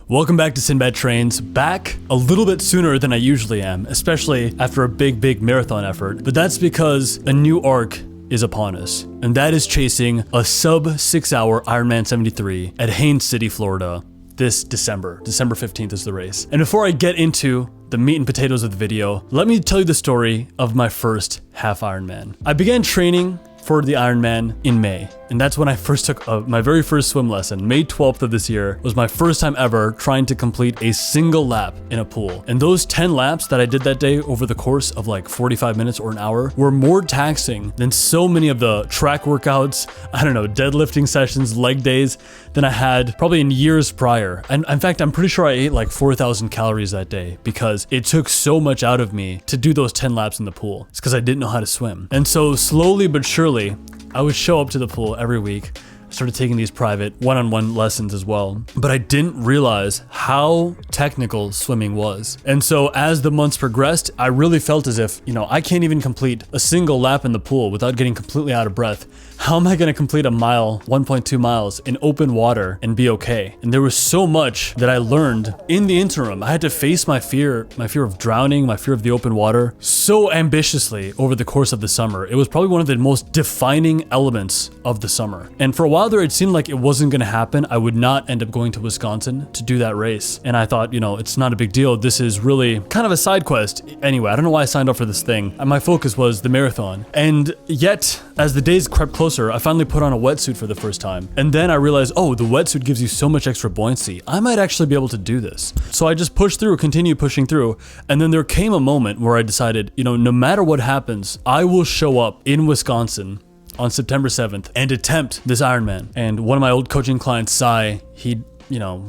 Welcome back to Sinbad Trains, back a little bit sooner than I usually am, especially after a big marathon effort, but that's because a new arc is upon us, and that is chasing a sub 6 hour Ironman 73 at Haines City, Florida this December 15th is the race. And before I get into the meat and potatoes of the video, let me tell you the story of my first half Ironman. I began training for the Ironman in May, and that's when I first took my very first swim lesson. May 12th of this year was my first time ever trying to complete a single lap in a pool. And those 10 laps that I did that day over the course of like 45 minutes or an hour were more taxing than so many of the track workouts, deadlifting sessions, leg days than I had probably in years prior. And in fact, I'm pretty sure I ate like 4,000 calories that day because it took so much out of me to do those 10 laps in the pool. It's because I didn't know how to swim. And so slowly but surely, I would show up to the pool every week. I started taking these private one-on-one lessons as well, but I didn't realize how technical swimming was. And so as the months progressed, I really felt as if, I can't even complete a single lap in the pool without getting completely out of breath. How am I going to complete a mile, 1.2 miles in open water and be okay? And there was so much that I learned in the interim. I had to face my fear of drowning, my fear of the open water so ambitiously over the course of the summer. It was probably one of the most defining elements of the summer. And for a while there, it seemed like it wasn't going to happen. I would not end up going to Wisconsin to do that race. And I thought, it's not a big deal. This is really kind of a side quest. Anyway, I don't know why I signed up for this thing. My focus was the marathon. And yet, as the days crept closer, I finally put on a wetsuit for the first time. And then I realized, the wetsuit gives you so much extra buoyancy. I might actually be able to do this. So I just pushed through, continued pushing through. And then there came a moment where I decided, no matter what happens, I will show up in Wisconsin on September 7th and attempt this Ironman. And one of my old coaching clients, Sai, he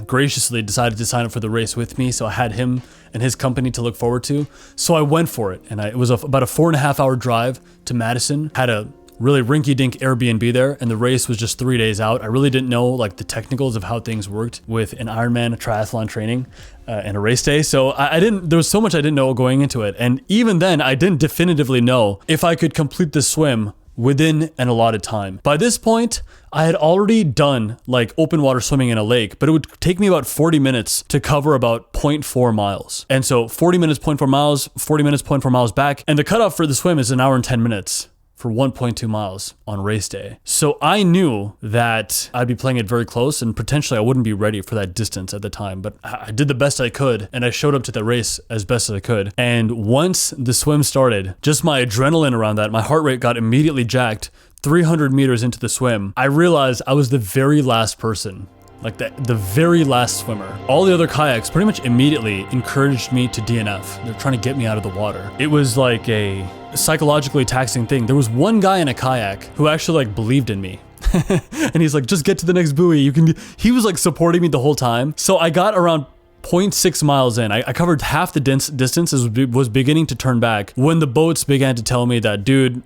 graciously decided to sign up for the race with me. So I had him and his company to look forward to. So I went for it. And it was about a 4.5 hour drive to Madison. Had a really rinky-dink Airbnb there, and the race was just 3 days out. I really didn't know the technicals of how things worked with an Ironman triathlon training and a race day. So there was so much I didn't know going into it. And even then, I didn't definitively know if I could complete the swim within an allotted time. By this point, I had already done open water swimming in a lake, but it would take me about 40 minutes to cover about 0.4 miles. And so 40 minutes, 0.4 miles, 40 minutes, 0.4 miles back. And the cutoff for the swim is 1 hour and 10 minutes. For 1.2 miles on race day. So I knew that I'd be playing it very close and potentially I wouldn't be ready for that distance at the time, but I did the best I could and I showed up to the race as best as I could. And once the swim started, just my adrenaline around that, my heart rate got immediately jacked. 300 meters into the swim, I realized I was the very last person. The very last swimmer. All the other kayaks pretty much immediately encouraged me to DNF. They're trying to get me out of the water. It was like a psychologically taxing thing. There was one guy in a kayak who actually believed in me. And he's like, just get to the next buoy. He was supporting me the whole time. So I got around 0.6 miles in. I covered half the distance as was beginning to turn back when the boats began to tell me that, dude,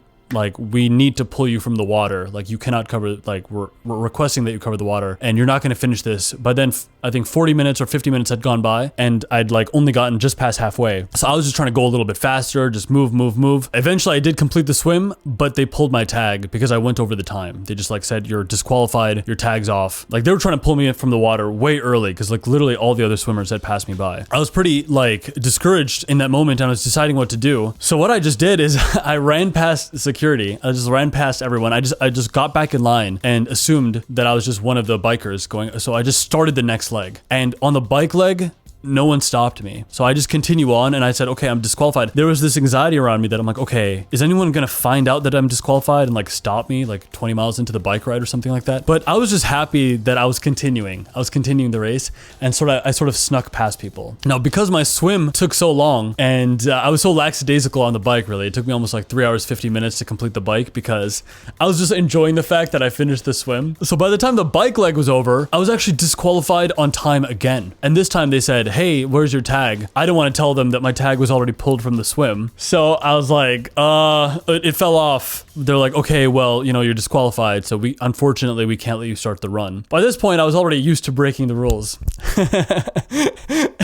we need to pull you from the water. You cannot cover, we're requesting that you cover the water and you're not going to finish this. But then I think 40 minutes or 50 minutes had gone by and I'd only gotten just past halfway. So I was just trying to go a little bit faster, just move. Eventually I did complete the swim, but they pulled my tag because I went over the time. They just said, you're disqualified, your tag's off. They were trying to pull me from the water way early because literally all the other swimmers had passed me by. I was pretty discouraged in that moment and I was deciding what to do. So what I just did is I ran past security. I just ran past everyone. I just got back in line and assumed that I was just one of the bikers going. So I just started the next leg. And on the bike leg, no one stopped me. So I just continue on and I said, okay, I'm disqualified. There was this anxiety around me that I'm like, okay, is anyone going to find out that I'm disqualified and stop me 20 miles into the bike ride or something like that? But I was just happy that I was continuing. I was continuing the race and I sort of snuck past people. Now, because my swim took so long and I was so lackadaisical on the bike, really, it took me almost 3 hours, 50 minutes to complete the bike because I was just enjoying the fact that I finished the swim. So by the time the bike leg was over, I was actually disqualified on time again. And this time they said, hey, where's your tag? I didn't want to tell them that my tag was already pulled from the swim. So I was like, it fell off. They're like, okay, well, you're disqualified. So unfortunately, we can't let you start the run. By this point, I was already used to breaking the rules.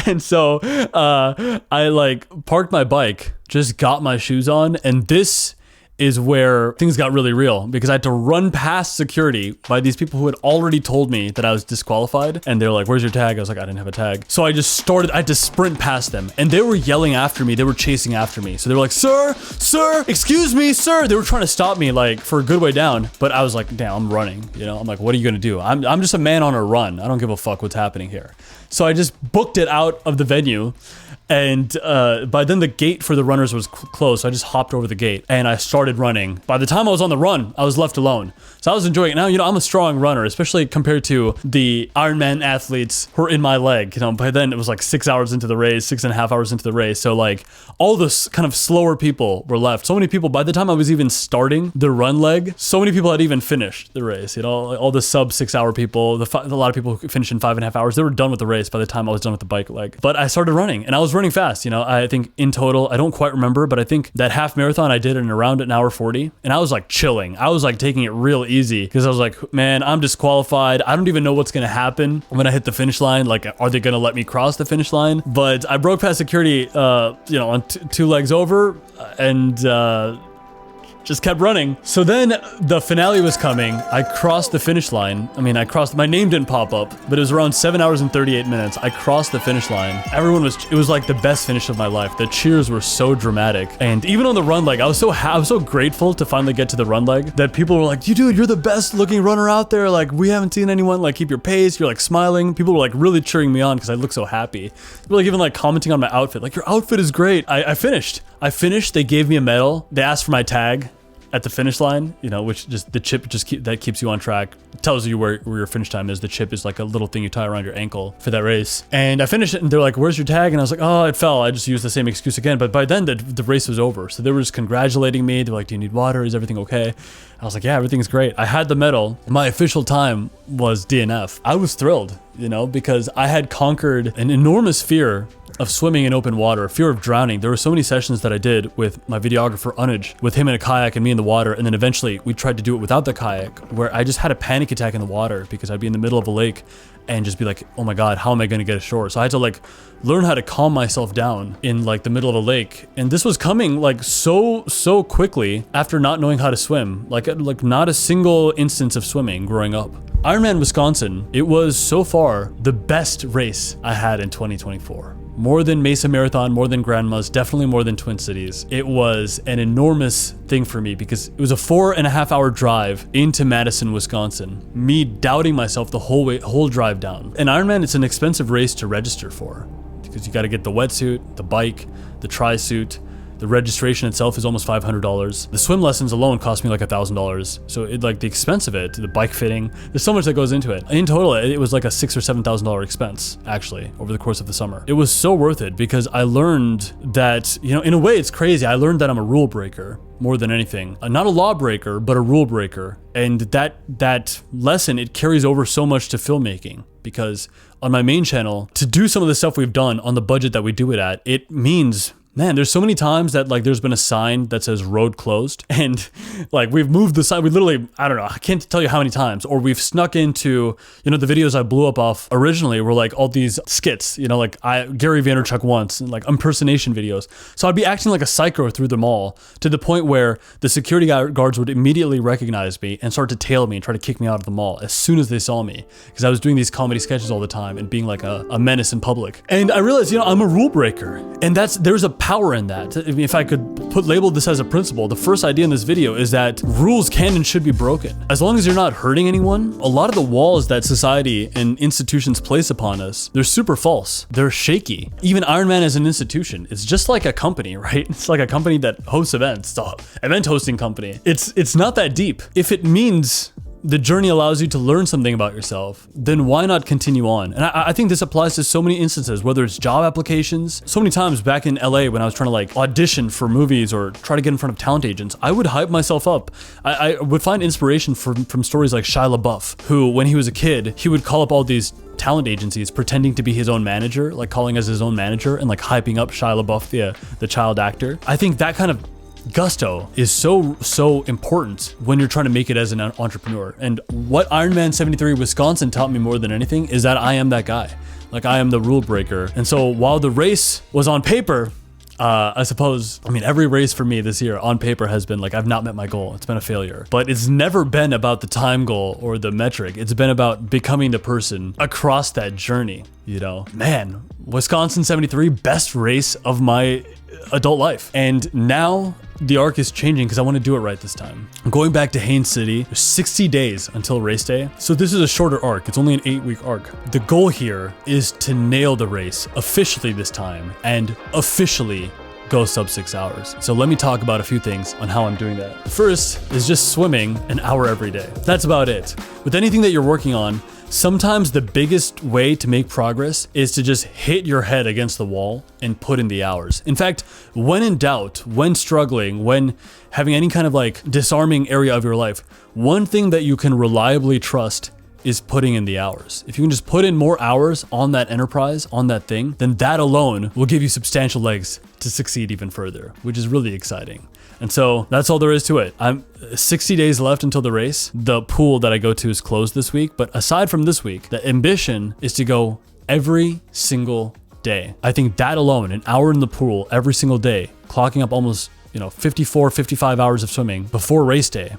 And so I parked my bike, just got my shoes on. And this is where things got really real, because I had to run past security by these people who had already told me that I was disqualified. And they were like, where's your tag? I was like, I didn't have a tag. So I had to sprint past them, and they were yelling after me. They were chasing after me. So they were like, sir, excuse me, sir. They were trying to stop me like for a good way down, but I was like, damn, I'm running. You know, I'm like, what are you gonna do? I'm just a man on a run. I don't give a fuck what's happening here. So I just booked it out of the venue. And by then the gate for the runners was closed, so I just hopped over the gate and I started running. By the time I was on the run, I was left alone. So I was enjoying it. Now, you know, I'm a strong runner, especially compared to the Ironman athletes who are in my leg. You know, by then it was like 6 hours into the race, 6.5 hours into the race. So like all the kind of slower people were left. So many people, by the time I was even starting the run leg, so many people had even finished the race. You know, all the sub 6 hour people, a lot of people who finished in 5.5 hours, they were done with the race by the time I was done with the bike leg. But I started running, and I was running fast. You know, I think in total, I don't quite remember, but I think that half marathon I did in around an hour 40, and I was like chilling. I was like taking it real easy, because I was like, man, I'm disqualified. I don't even know what's going to happen when I hit the finish line. Like, are they going to let me cross the finish line? But I broke past security, you know, on two legs over, and just kept running. So then the finale was coming. I crossed the finish line. I mean, my name didn't pop up, but it was around 7 hours and 38 minutes. I crossed the finish line. It was like the best finish of my life. The cheers were so dramatic. And even on the run leg, I was so grateful to finally get to the run leg that people were like, dude, you're the best looking runner out there. Like, we haven't seen anyone, like, keep your pace. You're like smiling. People were like really cheering me on because I look so happy. They were like even like commenting on my outfit. Like, your outfit is great. I finished. They gave me a medal. They asked for my tag at the finish line, you know, which just the chip that keeps you on track, tells you where your finish time is. The chip is like a little thing you tie around your ankle for that race. And I finished it, and they're like, where's your tag? And I was like, oh, it fell. I just used the same excuse again. But by then the race was over. So they were just congratulating me. They're like, do you need water? Is everything okay? I was like, yeah, everything's great. I had the medal. My official time was DNF. I was thrilled, you know, because I had conquered an enormous fear of swimming in open water, fear of drowning. There were so many sessions that I did with my videographer, Anuj, with him in a kayak and me in the water. And then eventually we tried to do it without the kayak, where I just had a panic attack in the water because I'd be in the middle of a lake and just be like, oh my God, how am I going to get ashore? So I had to like learn how to calm myself down in like the middle of a lake. And this was coming like so quickly after not knowing how to swim, like not a single instance of swimming growing up. Ironman Wisconsin, it was so far the best race I had in 2024. More than Mesa Marathon, more than Grandma's, definitely more than Twin Cities. It was an enormous thing for me because it was a 4.5 hour drive into Madison, Wisconsin. Me doubting myself the whole drive down. And Ironman, it's an expensive race to register for because you got to get the wetsuit, the bike, the tri-suit. The registration itself is almost $500. The swim lessons alone cost me like $1,000. So it like the expense of it, the bike fitting, there's so much that goes into it. In total, it was like a $6,000 or $7,000 expense actually over the course of the summer. It was so worth it because I learned that, you know, in a way it's crazy. I learned that I'm a rule breaker more than anything. Not a law breaker, but a rule breaker. And that lesson, it carries over so much to filmmaking because on my main channel, to do some of the stuff we've done on the budget that we do it at, it means, man, there's so many times that like there's been a sign that says road closed and like we've moved the sign. We literally, I don't know, I can't tell you how many times, or we've snuck into, you know, the videos I blew up off originally were like all these skits, you know, like Gary Vaynerchuk once, and like impersonation videos. So I'd be acting like a psycho through them all to the point where the security guards would immediately recognize me and start to tail me and try to kick me out of the mall as soon as they saw me because I was doing these comedy sketches all the time and being like a menace in public. And I realized, you know, I'm a rule breaker, and there's a power in that. If I could label this as a principle, the first idea in this video is that rules can and should be broken. As long as you're not hurting anyone, a lot of the walls that society and institutions place upon us, they're super false. They're shaky. Even Ironman as an institution, it's just like a company, right? It's like a company that hosts events, it's an event hosting company. It's not that deep. If it means the journey allows you to learn something about yourself, then why not continue on? And I think this applies to so many instances, whether it's job applications. So many times back in LA when I was trying to like audition for movies or try to get in front of talent agents, I would hype myself up. I would find inspiration from stories like Shia LaBeouf, who when he was a kid, he would call up all these talent agencies pretending to be his own manager, like calling as his own manager and like hyping up Shia LaBeouf, the child actor. I think that kind of gusto is so important when you're trying to make it as an entrepreneur. And what Ironman 73 Wisconsin taught me more than anything is that I am that guy. Like I am the rule breaker. And so while the race was on paper I suppose, I mean, every race for me this year on paper has been like, I've not met my goal. It's been a failure. But it's never been about the time goal or the metric. It's been about becoming the person across that journey, you know? Man, Wisconsin 73, best race of my adult life. And now the arc is changing because I want to do it right this time. I'm going back to Haines City. There's 60 days until race day. So this is a shorter arc. It's only an 8-week arc. The goal here is to nail the race officially this time and officially go sub 6 hours. So let me talk about a few things on how I'm doing that. First is just swimming an hour every day. That's about it. With anything that you're working on, sometimes the biggest way to make progress is to just hit your head against the wall and put in the hours. In fact, when in doubt, when struggling, when having any kind of like disarming area of your life, one thing that you can reliably trust is putting in the hours. If you can just put in more hours on that enterprise, on that thing, then that alone will give you substantial legs to succeed even further, which is really exciting. And so that's all there is to it. I'm 60 days left until the race. The pool that I go to is closed this week. But aside from this week, the ambition is to go every single day. I think that alone, an hour in the pool every single day, clocking up almost, 54, 55 hours of swimming before race day,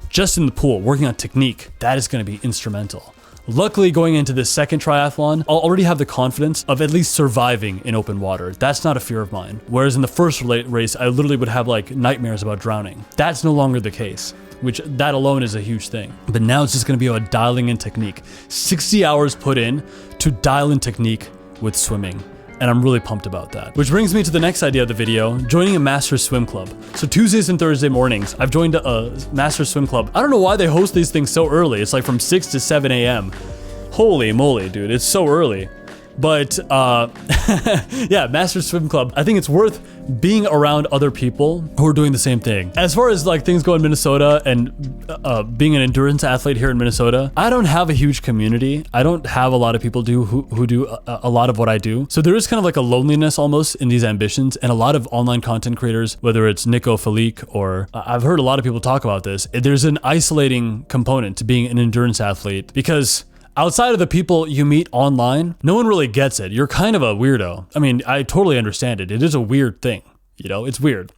just in the pool, working on technique, that is going to be instrumental. Luckily, going into this second triathlon, I'll already have the confidence of at least surviving in open water. That's not a fear of mine. Whereas in the first race, I literally would have like nightmares about drowning. That's no longer the case, which that alone is a huge thing. But now it's just going to be about dialing in technique. 60 hours put in to dial in technique with swimming. And I'm really pumped about that. Which brings me to the next idea of the video, joining a master's swim club. So Tuesdays and Thursday mornings, I've joined a master's swim club. I don't know why they host these things so early. It's like from 6 to 7 a.m. Holy moly, dude, it's so early. But yeah, Master's Swim Club. I think it's worth being around other people who are doing the same thing. As far as like things go in Minnesota and being an endurance athlete here in Minnesota, I don't have a huge community. I don't have a lot of people who do a lot of what I do. So there is kind of like a loneliness almost in these ambitions, and a lot of online content creators, whether it's Nico Falik or I've heard a lot of people talk about this. There's an isolating component to being an endurance athlete because outside of the people you meet online, no one really gets it. You're kind of a weirdo. I mean, I totally understand it. It is a weird thing. It's weird.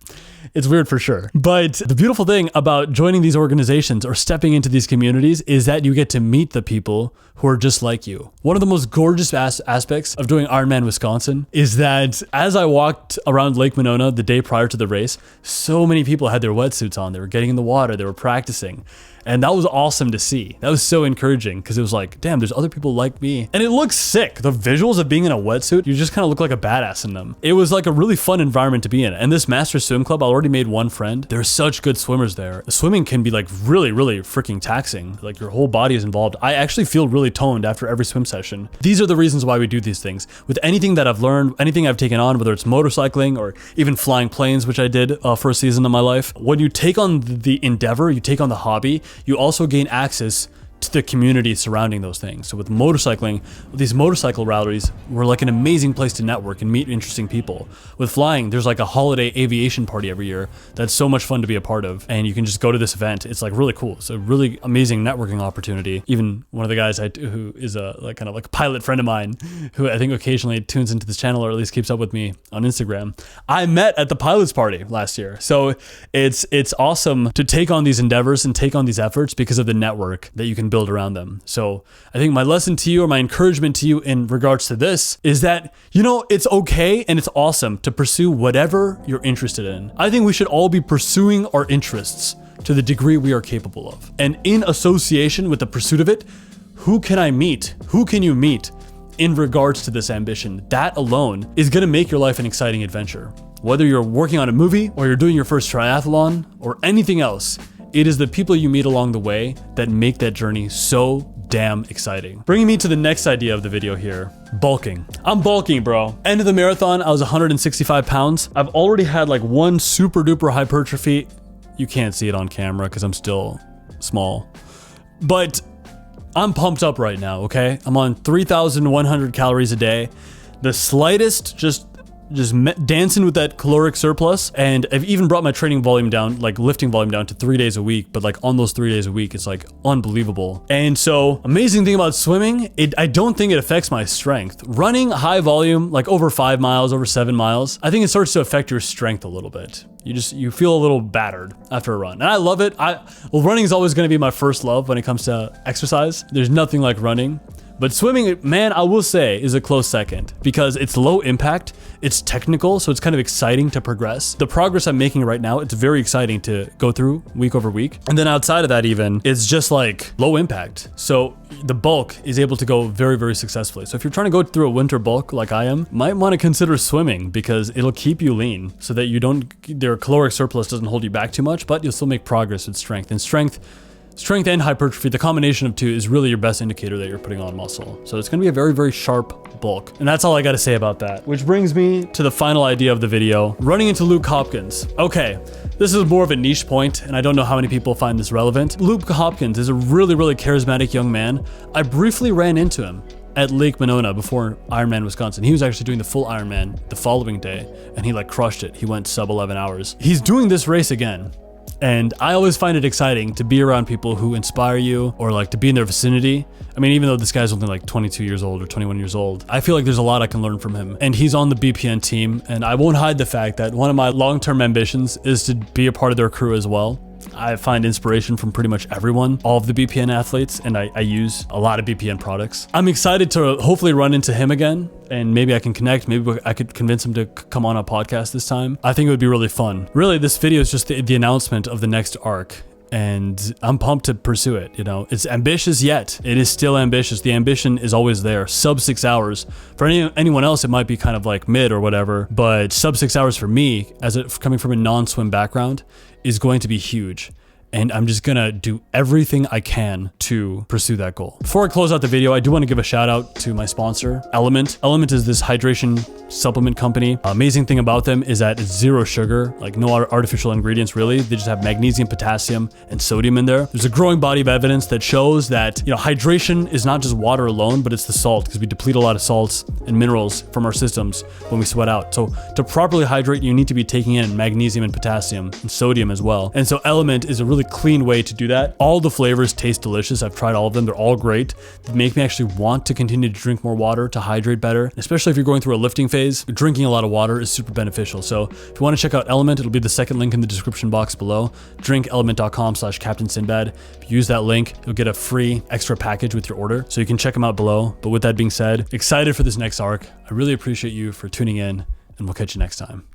It's weird for sure. But the beautiful thing about joining these organizations or stepping into these communities is that you get to meet the people who are just like you. One of the most gorgeous aspects of doing Ironman Wisconsin is that as I walked around Lake Monona the day prior to the race, so many people had their wetsuits on. They were getting in the water. They were practicing. And that was awesome to see. That was so encouraging because it was like, damn, there's other people like me. And it looks sick. The visuals of being in a wetsuit, you just kind of look like a badass in them. It was like a really fun environment to be in. And this Master Swim Club, I already made one friend. There's such good swimmers there. Swimming can be like really, really freaking taxing. Like your whole body is involved. I actually feel really toned after every swim session. These are the reasons why we do these things. With anything that I've learned, anything I've taken on, whether it's motorcycling or even flying planes, which I did for a season of my life, when you take on the endeavor, you take on the hobby, you also gain access to the community surrounding those things. So with motorcycling, these motorcycle rallies were like an amazing place to network and meet interesting people. With flying, there's like a holiday aviation party every year that's so much fun to be a part of, and you can just go to this event. It's like really cool. It's a really amazing networking opportunity. Even one of the guys who is a kind of pilot friend of mine, who I think occasionally tunes into this channel or at least keeps up with me on Instagram, I met at the pilots party last year. So it's awesome to take on these endeavors and take on these efforts because of the network that you can build around them. So I think my lesson to you, or my encouragement to you in regards to this, is that, it's okay and it's awesome to pursue whatever you're interested in. I think we should all be pursuing our interests to the degree we are capable of. And in association with the pursuit of it, who can I meet? Who can you meet in regards to this ambition? That alone is going to make your life an exciting adventure. Whether you're working on a movie or you're doing your first triathlon or anything else, it is the people you meet along the way that make that journey so damn exciting. Bringing me to the next idea of the video here, bulking. I'm bulking, bro. End of the marathon, I was 165 pounds. I've already had like one super duper hypertrophy. You can't see it on camera because I'm still small, but I'm pumped up right now, okay? I'm on 3,100 calories a day. The slightest just just dancing with that caloric surplus. And I've even brought my training volume down, like lifting volume down to 3 days a week. But like on those 3 days a week, it's like unbelievable. And so amazing thing about swimming, I don't think it affects my strength. Running high volume, like over 5 miles, over 7 miles, I think it starts to affect your strength a little bit. You feel a little battered after a run. And I love it. Well, running is always going to be my first love when it comes to exercise. There's nothing like running. But swimming, man, I will say is a close second because it's low impact, it's technical, so it's kind of exciting to progress. The progress I'm making right now, it's very exciting to go through week over week. And then outside of that even, it's just like low impact. So the bulk is able to go very, very successfully. So if you're trying to go through a winter bulk like I am, might want to consider swimming because it'll keep you lean so that their caloric surplus doesn't hold you back too much, but you'll still make progress with strength. And Strength and hypertrophy, the combination of two is really your best indicator that you're putting on muscle. So it's gonna be a very, very sharp bulk. And that's all I gotta say about that. Which brings me to the final idea of the video, running into Luke Hopkins. Okay, this is more of a niche point, and I don't know how many people find this relevant. Luke Hopkins is a really, really charismatic young man. I briefly ran into him at Lake Monona before Ironman Wisconsin. He was actually doing the full Ironman the following day, and he like crushed it. He went sub 11 hours. He's doing this race again. And I always find it exciting to be around people who inspire you or like to be in their vicinity. I mean, even though this guy's only like 22 years old or 21 years old, I feel like there's a lot I can learn from him. And he's on the BPN team. And I won't hide the fact that one of my long-term ambitions is to be a part of their crew as well. I find inspiration from pretty much everyone, all of the BPN athletes, and I use a lot of BPN products. I'm excited to hopefully run into him again, and maybe I can connect. Maybe I could convince him to come on a podcast this time. I think it would be really fun. Really, this video is just the announcement of the next arc, and I'm pumped to pursue it. You know, it's ambitious yet. It is still ambitious. The ambition is always there. Sub 6 hours. For anyone else, it might be kind of like mid or whatever, but sub 6 hours for me, coming from a non-swim background, is going to be huge. And I'm just gonna do everything I can to pursue that goal. Before I close out the video, I do want to give a shout out to my sponsor, Element. Element is this hydration supplement company. Amazing thing about them is that it's zero sugar, like no artificial ingredients really. They just have magnesium, potassium, and sodium in there. There's a growing body of evidence that shows that, you know, hydration is not just water alone, but it's the salt, because we deplete a lot of salts and minerals from our systems when we sweat out. So to properly hydrate, you need to be taking in magnesium and potassium and sodium as well. And so Element is a really clean way to do that. All the flavors taste delicious. I've tried all of them. They're all great. They make me actually want to continue to drink more water, to hydrate better, especially if you're going through a lifting phase. Drinking a lot of water is super beneficial. So if you want to check out Element, it'll be the second link in the description box below. drinkelement.com/CaptainSinbad. If you use that link, you'll get a free extra package with your order. So you can check them out below. But with that being said, excited for this next arc. I really appreciate you for tuning in, and we'll catch you next time.